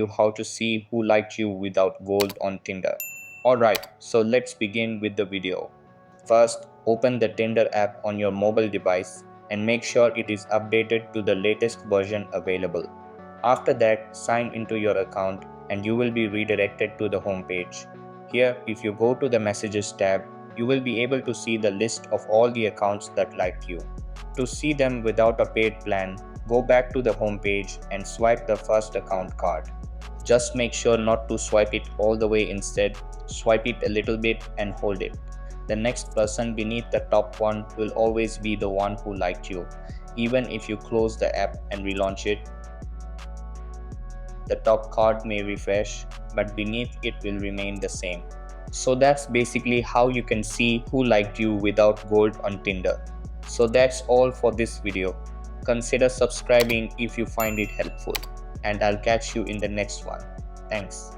you how to see who liked you without gold on Tinder. Alright, so let's begin with the video. First, open the Tinder app on your mobile device and make sure it is updated to the latest version available. After that, sign into your account and you will be redirected to the home page. Here, if you go to the Messages tab, you will be able to see the list of all the accounts that liked you. To see them without a paid plan, go back to the home page and swipe the first account card. Just make sure not to swipe it all the way, instead, swipe it a little bit and hold it. The next person beneath the top one will always be the one who liked you. Even if you close the app and relaunch it, the top card may refresh, but beneath it will remain the same. So that's basically how you can see who liked you without gold on Tinder. So that's all for this video. Consider subscribing if you find it helpful, and I'll catch you in the next one. Thanks.